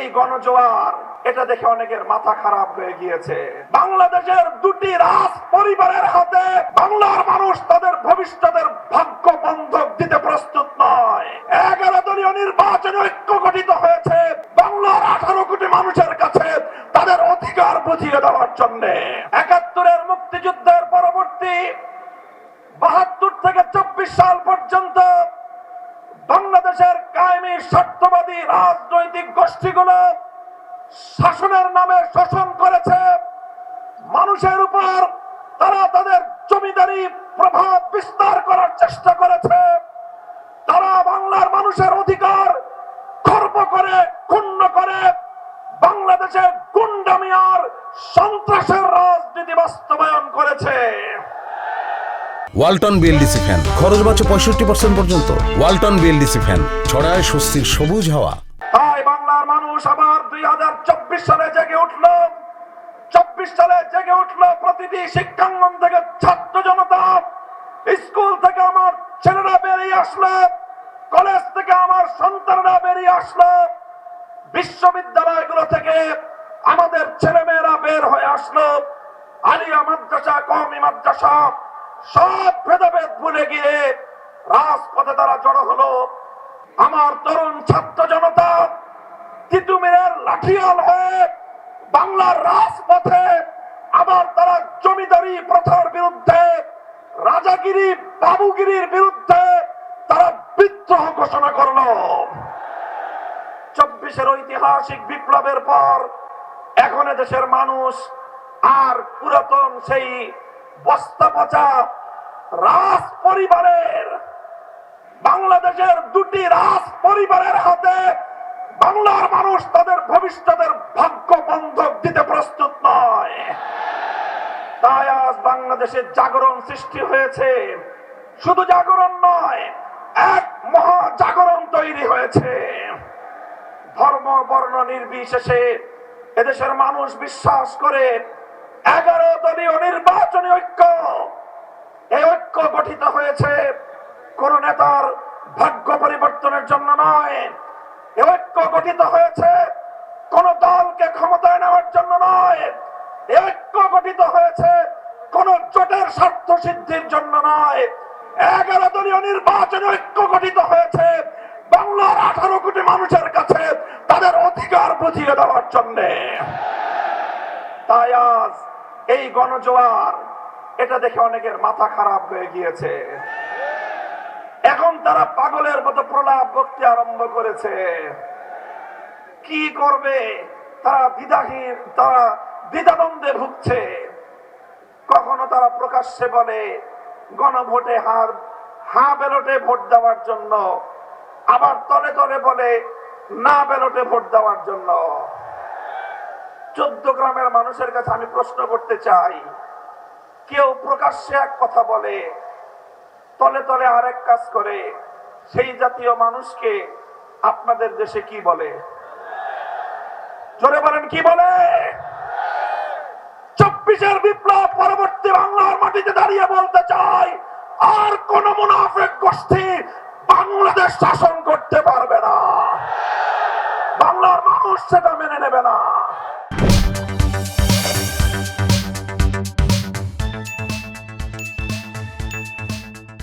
এই গণজোয়ার এটা দেখে অনেকের মাথা খারাপ হয়ে গিয়েছে। বাংলাদেশের দুটি রাজ পরিবারের হাতে বাংলার মানুষ তাদের ভবিষ্যতের ভাগ্য বন্ধক দিতে প্রস্তুত নয়। 11 দলীয় নির্বাচন ঐক্য গঠিত হয়েছে বাংলার 18 কোটি মানুষের কাছে তাদের অধিকার বুঝিয়ে দেওয়ার জন্য। 71-এর মুক্তিযুদ্ধের পরবর্তী 72 থেকে 24 সাল পর্যন্ত বাংলাদেশের কায়েমি স্বার্থবাদী রাজনৈতিক গোষ্ঠীগুলো শাসনের নামে শোষণ করেছে। মানুষের উপর তারা তাদের জমিদারি প্রভাব বিস্তার করার চেষ্টা করেছে। তারা বাংলার মানুষের অধিকার খর্ব করে, ক্ষুণ্ণ করে বাংলাদেশে গুন্ডামি আর সন্ত্রাসের রাজনীতি বাস্তবায়ন করেছে। ওয়ালটন বিএলডিসি ফ্যান খরচ বাঁচে 65% পর্যন্ত। ওয়ালটন বিএলডিসি ফ্যান ছড়ায় স্বস্তির সবুজ হাওয়া। তাই বাংলার মানুষ আবার 2024 সালে জেগে উঠল। 24 সালে জেগে উঠল প্রতিটি শিক্ষাঙ্গন থেকে ছাত্র জনতা। স্কুল থেকে আমার ছেলেরা বেরিয়ে আসলো, কলেজ থেকে আমার সন্তানরা বেরিয়ে আসলো, বিশ্ববিদ্যালয়গুলো থেকে আমাদের ছেলেমেয়েরা বের হয়ে আসলো। আলিয়া মাদ্রাসা, কওমি মাদ্রাসা সব ভেদাভেদ ভুলে গিয়ে রাজপথে তারা জড়ো হলো। আমার তরুণ ছাত্র জনতা তিতুমিরের লাঠিয়াল হয়ে বাংলার রাজপথে আবার তারা জমিদারি প্রথার বিরুদ্ধে, রাজাগিরি বাবুগিরির বিরুদ্ধে তারা বিদ্রোহ ঘোষণা করলো। 24-এর ঐতিহাসিক বিপ্লবের পর এখন দেশের মানুষ আর পুরাতন সেই বস্তা পচা রাজ পরিবারের, বাংলাদেশের দুটি রাজ পরিবারের হাতে বাংলার মানুষ তাদের ভবিষ্যতের ভাগ্য বন্ধক দিতে প্রস্তুত নয়। তাই আজ বাংলাদেশের জাগরণ সৃষ্টি হয়েছে। শুধু জাগরণ নয়, এক মহা জাগরণ তৈরি হয়েছে। ধর্ম বর্ণ নির্বিশেষে এদেশের মানুষ বিশ্বাস করে 11 দলীয় নির্বাচনী ঐক্য, এই ঐক্য গঠিত হয়েছে কোন নেতার ভাগ্য পরিবর্তনের জন্য নয়। এই ঐক্য গঠিত হয়েছে কোন দলকে ক্ষমতায় নেওয়ার জন্য নয়। এই ঐক্য গঠিত হয়েছে কোন জোটের স্বার্থ সিদ্ধির জন্য নয়। 11 দলীয় নির্বাচনী ঐক্য গঠিত হয়েছে বাংলার 18 কোটি মানুষের কাছে তাদের অধিকার বুঝিয়ে দেওয়ার জন্য। তাই আজ এই গণজোয়ার এটা দেখে অনেকের মাথা খারাপ হয়ে গিয়েছে। এখন তারা পাগলের মতো প্রলাপ বকতে আরম্ভ করেছে। কি করবে তারা দ্বিধাহীন, তারা দ্বিধাদ্বন্দ্বে ভুগছে। কখনো তারা প্রকাশ্যে বলে গণভোটে হ্যাঁ ব্যালটে ভোট দেওয়ার জন্য, আবার তলে তলে বলে না ব্যালটে ভোট দেওয়ার জন্য। 14 গ্রামের মানুষের কাছে আমি প্রশ্ন করতে চাই, কেউ প্রকাশ্যে এক কথা বলে, তলে তলে আরেক কাজ করে, সেই জাতীয় মানুষকে আপনাদের দেশে কি বলে? জোরে বলেন, কি বলে? 24-এর বিপ্লব পরবর্তী বাংলার মাটিতে দাঁড়িয়ে বলতে চাই, আর কোন মুনাফিক গোষ্ঠী বাংলাদেশ শাসন করতে পারবে না। বাংলার মানুষ সেটা মেনে নেবে না।